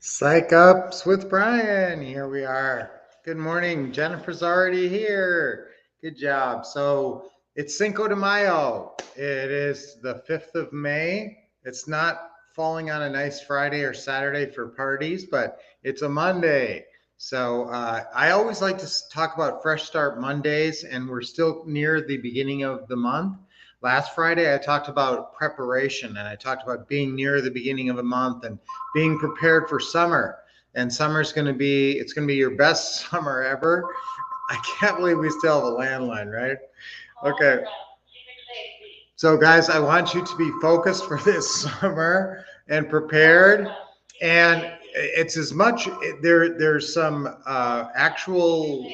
Psych Ups with Brian. Here we are. Good morning. Jennifer's already here. Good job. So it's Cinco de Mayo. It is the 5th of May. It's not falling on a nice Friday or Saturday for parties, but it's a Monday. So I always like to talk about Fresh Start Mondays, and we're still near the beginning of the month. Last Friday, I talked about preparation and I talked about being near the beginning of a month and being prepared for summer. And summer's going to be, it's going to be your best summer ever. I can't believe we still have a landline, right? Okay. So, guys, I want you to be focused for this summer and prepared. And it's as much there's some actual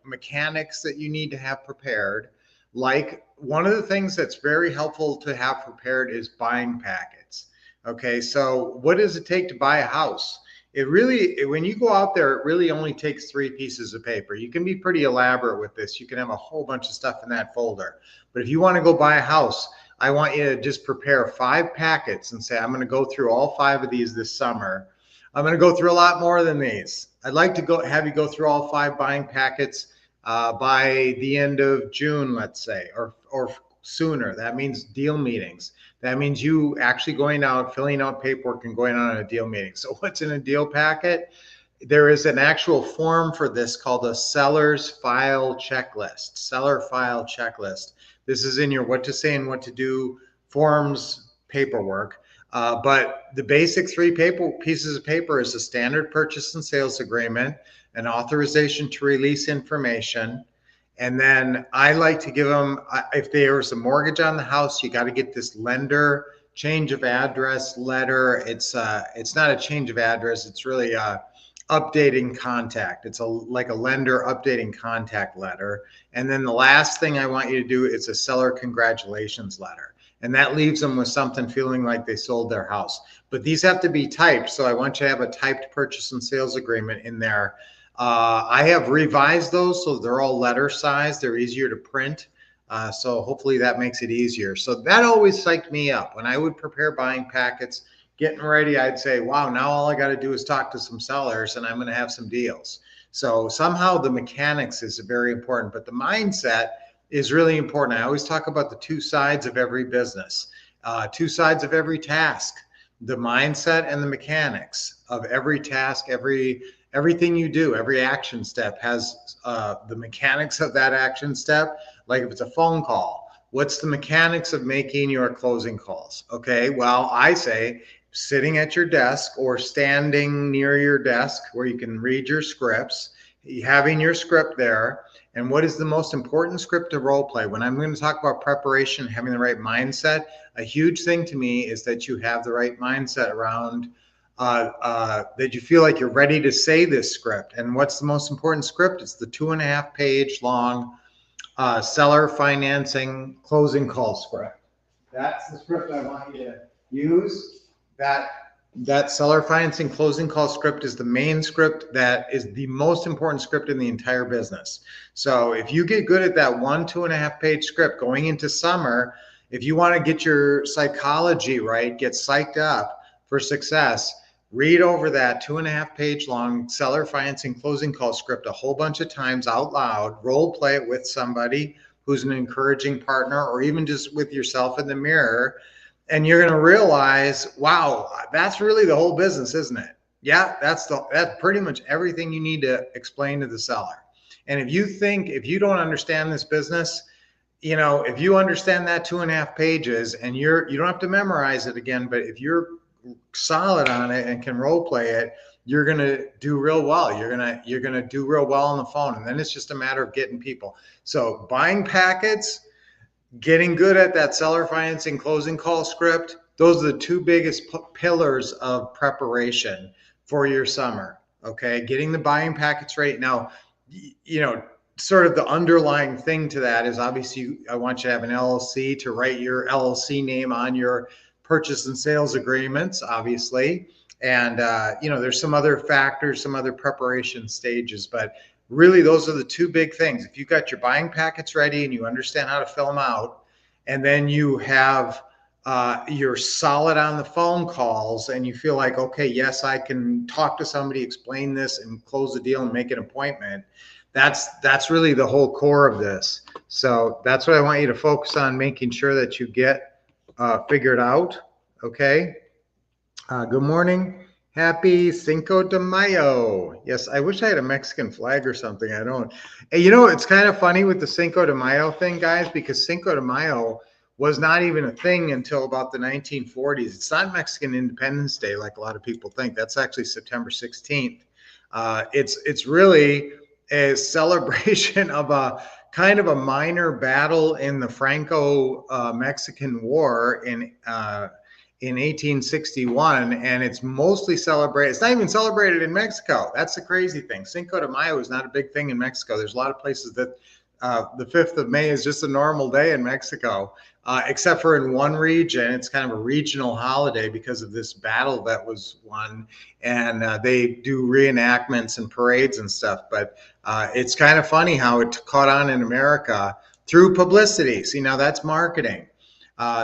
mechanics that you need to have prepared. Like one of the things that's very helpful to have prepared is buying packets. Okay, so what does it take to buy a house? It really, when you go out there, it really only takes three pieces of paper. You can be pretty elaborate with this. You can have a whole bunch of stuff in that folder. But if you want to go buy a house, I want you to just prepare 5 packets and say, I'm going to go through all 5 of these this summer. I'm going to go through a lot more than these. I'd like to have you go through all 5 buying packets by the end of June, let's say, or sooner. That means deal meetings. That means you actually going out, filling out paperwork and going on a deal meeting. So what's in a deal packet? There is an actual form for this called a seller's file checklist. Seller file checklist. This is in your what to say and what to do forms paperwork. But the basic 3 pieces of paper is a standard purchase and sales agreement, an authorization to release information, and then I like to give them, if there's a mortgage on the house, you got to get this lender change of address letter. It's not a change of address. It's really a updating contact. It's like a lender updating contact letter. And then the last thing I want you to do is a seller congratulations letter. And that leaves them with something feeling like they sold their house. But these have to be typed. So I want you to have a typed purchase and sales agreement in there. I have revised those so they're all letter size. They're easier to print. So hopefully that makes it easier. So that always psyched me up. When I would prepare buying packets, getting ready, I'd say, wow, now all I got to do is talk to some sellers and I'm going to have some deals. So somehow the mechanics is very important, but the mindset is really important. I always talk about the 2 sides of every business, 2 sides of every task, the mindset and the mechanics of every task, everything you do, every action step has the mechanics of that action step. Like if it's a phone call, what's the mechanics of making your closing calls? Okay, well, I say sitting at your desk or standing near your desk where you can read your scripts, having your script there. And what is the most important script to role play? When I'm going to talk about preparation, having the right mindset, a huge thing to me is that you have the right mindset around that you feel like you're ready to say this script. And what's the most important script? It's the 2.5 page long seller financing closing call script. That's the script I want you to use. That seller financing closing call script is the main script that is the most important script in the entire business. So if you get good at that 2.5 page script going into summer, if you want to get your psychology right, get psyched up for success, read over that 2.5 page long seller financing closing call script a whole bunch of times out loud, role play it with somebody who's an encouraging partner or even just with yourself in the mirror. And you're going to realize, wow, that's really the whole business, isn't it? Yeah, that's pretty much everything you need to explain to the seller. And if you don't understand this business, if you understand that 2.5 pages and you don't have to memorize it again, but if you're solid on it and can role play it, you're going to do real well. You're going to do real well on the phone. And then it's just a matter of getting people. So buying packets, getting good at that seller financing closing call script, those are the 2 biggest pillars of preparation for your summer. Okay, getting the buying packets right. Now, sort of the underlying thing to that is obviously I want you to have an LLC to write your LLC name on your purchase and sales agreements, obviously. And, there's some other factors, some other preparation stages, but really those are the 2 big things. If you've got your buying packets ready and you understand how to fill them out, and then you have you're solid on the phone calls and you feel like, okay, yes, I can talk to somebody, explain this and close the deal and make an appointment. That's really the whole core of this. So that's what I want you to focus on, making sure that you get figured out. Okay. Good morning. Happy Cinco de Mayo. Yes, I wish I had a Mexican flag or something. I don't. And it's kind of funny with the Cinco de Mayo thing, guys, because Cinco de Mayo was not even a thing until about the 1940s. It's not Mexican Independence Day like a lot of people think. That's actually September 16th. It's really a celebration of a kind of a minor battle in the Franco-Mexican War in 1861, and it's mostly celebrated. It's not even celebrated in Mexico. That's the crazy thing. Cinco de Mayo is not a big thing in Mexico. There's a lot of places that the 5th of May is just a normal day in Mexico, except for in one region. It's kind of a regional holiday because of this battle that was won, and they do reenactments and parades and stuff. But it's kind of funny how it caught on in America through publicity. See, now that's marketing.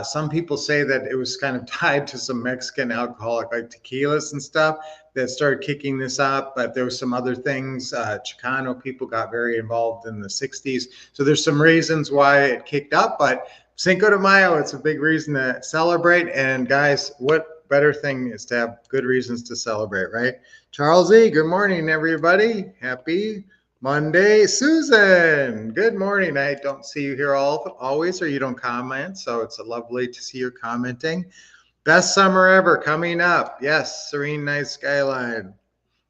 Some people say that it was kind of tied to some Mexican alcoholic like tequilas and stuff that started kicking this up, but there was some other things. Chicano people got very involved in the 60s. So there's some reasons why it kicked up, but Cinco de Mayo, it's a big reason to celebrate. And guys, what better thing is to have good reasons to celebrate, right? Charles E., good morning, everybody. Happy Monday. Susan, good morning. I don't see you here always, or you don't comment, so it's lovely to see you commenting. Best summer ever coming up. Yes, serene night skyline.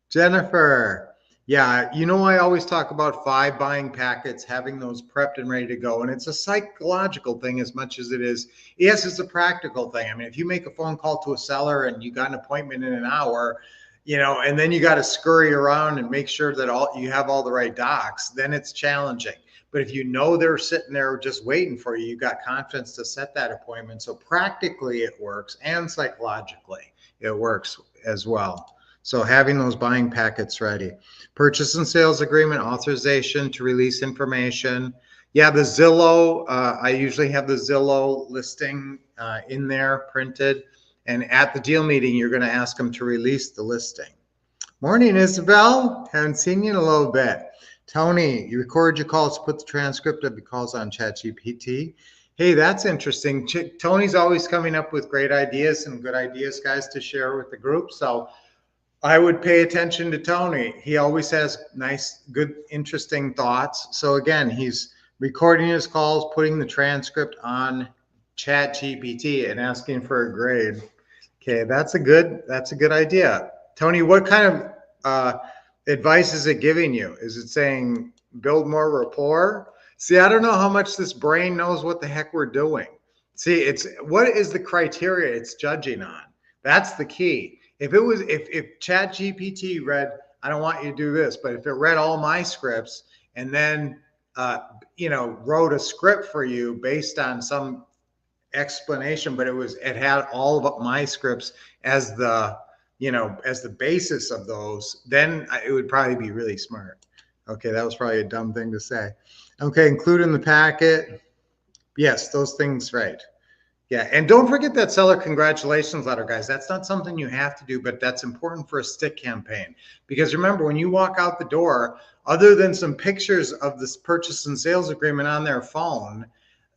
Jennifer, yeah, I always talk about 5 buying packets, having those prepped and ready to go, and it's a psychological thing as much as it is. Yes, it's a practical thing. I mean, if you make a phone call to a seller and you got an appointment in an hour, and then you got to scurry around and make sure that you have all the right docs, then it's challenging. But if they're sitting there just waiting for you, you've got confidence to set that appointment. So practically it works, and psychologically it works as well. So having those buying packets ready. Purchase and sales agreement, authorization to release information. Yeah, the Zillow, I usually have the Zillow listing in there printed. And at the deal meeting, you're going to ask them to release the listing. Morning, Isabel. Haven't seen you in a little bit. Tony, you record your calls, put the transcript of your calls on ChatGPT. Hey, that's interesting. Tony's always coming up with great ideas and good ideas, guys, to share with the group. So I would pay attention to Tony. He always has nice, good, interesting thoughts. So again, he's recording his calls, putting the transcript on ChatGPT and asking for a grade. Okay, that's a good idea. Tony, what kind of advice is it giving you? Is it saying build more rapport? See, I don't know how much this brain knows what the heck we're doing. See, it's what is the criteria it's judging on? That's the key. If ChatGPT read, I don't want you to do this, but if it read all my scripts and then wrote a script for you based on some explanation, but it had all of my scripts as the basis of those, then it would probably be really smart. Okay, that was probably a dumb thing to say. Okay, include in the packet. Yes, those things, right. Yeah, and don't forget that seller congratulations letter, guys. That's not something you have to do, but that's important for a stick campaign. Because remember, when you walk out the door, other than some pictures of this purchase and sales agreement on their phone,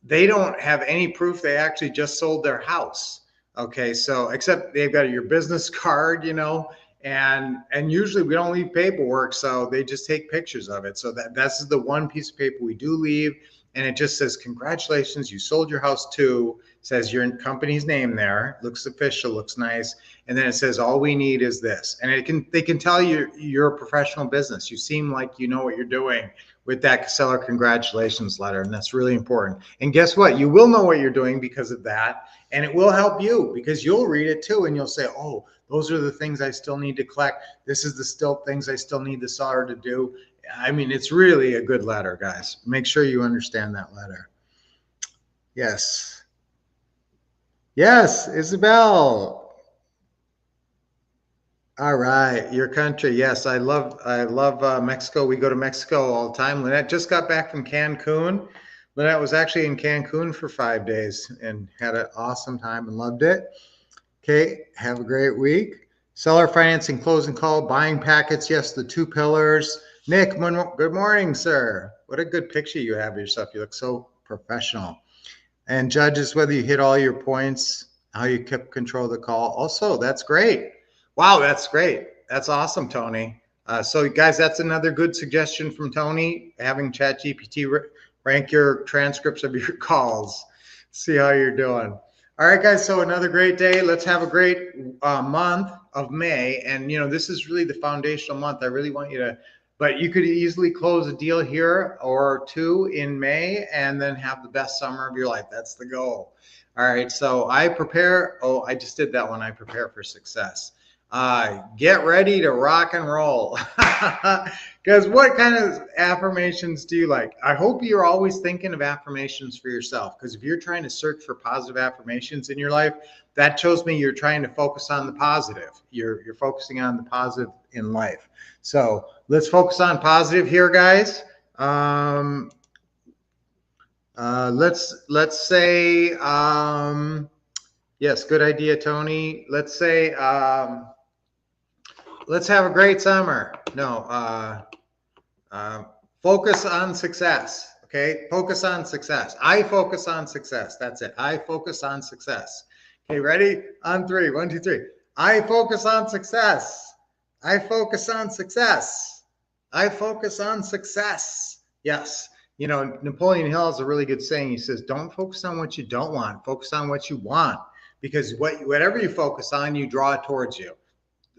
they don't have any proof they actually just sold their house. Okay, so except they've got your business card, and usually we don't leave paperwork, so they just take pictures of it. So that's the one piece of paper we do leave, and it just says congratulations, you sold your house to, says your company's name there, looks official, looks nice, and then it says all we need is this, and they can tell you're a professional business. You seem like you know what you're doing with that seller congratulations letter, and that's really important. And guess what? You will know what you're doing because of that, and it will help you because you'll read it too, and you'll say, oh, those are the things I still need to collect. This is the still things I still need the seller to do. I mean, it's really a good letter, guys. Make sure you understand that letter. Yes. Yes, Isabel. All right, your country. Yes, I love Mexico. We go to Mexico all the time. Lynette just got back from Cancun. Lynette was actually in Cancun for 5 days and had an awesome time and loved it. Okay, have a great week. Seller financing, closing call, buying packets. Yes, the 2 pillars. Nick, good morning, sir. What a good picture you have of yourself. You look so professional. And judges whether you hit all your points, how you kept control of the call. Also, that's great. Wow, that's great. That's awesome, Tony. So guys, that's another good suggestion from Tony, having ChatGPT rank your transcripts of your calls. See how you're doing. All right, guys, so another great day. Let's have a great month of May. And, this is really the foundational month. I really want you to, but you could easily close a deal here or 2 in May and then have the best summer of your life. That's the goal. All right, so I just did that one. I prepare for success. Get ready to rock and roll. Because what kind of affirmations do you like? I hope you're always thinking of affirmations for yourself. Because if you're trying to search for positive affirmations in your life, that shows me you're trying to focus on the positive. You're focusing on the positive in life. So let's focus on positive here, guys. Let's say yes, good idea, Tony. Let's say let's have a great summer. No, focus on success. Okay, focus on success. I focus on success. That's it. I focus on success. Okay, ready? On 3. 1, 2, 3. I focus on success. I focus on success. I focus on success. Yes. Napoleon Hill has a really good saying. He says, don't focus on what you don't want. Focus on what you want. Because whatever you focus on, you draw it towards you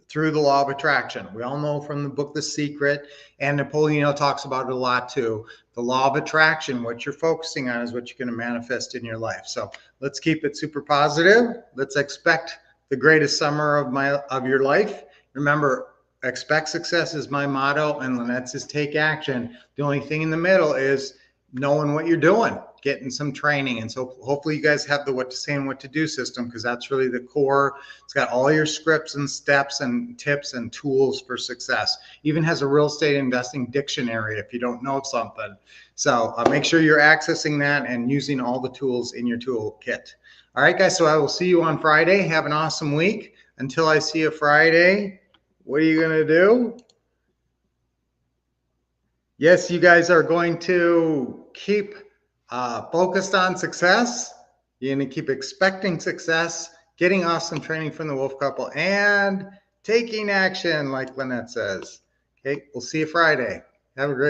through the law of attraction. We all know from the book The Secret, and Napoleon Hill talks about it a lot too. The law of attraction, what you're focusing on is what you're going to manifest in your life. So let's keep it super positive. Let's expect the greatest summer of your life. Remember, expect success is my motto, and Lynette's is take action. The only thing in the middle is knowing what you're doing, getting some training. And so hopefully you guys have the what to say and what to do system, because that's really the core. It's got all your scripts and steps and tips and tools for success. Even has a real estate investing dictionary if you don't know something. So make sure you're accessing that and using all the tools in your toolkit. All right, guys, so I will see you on Friday. Have an awesome week. Until I see you Friday, what are you going to do? Yes, you guys are going to keep focused on success. You're going to keep expecting success, getting awesome training from the Wolf Couple, and taking action, like Lynette says. Okay, we'll see you Friday. Have a great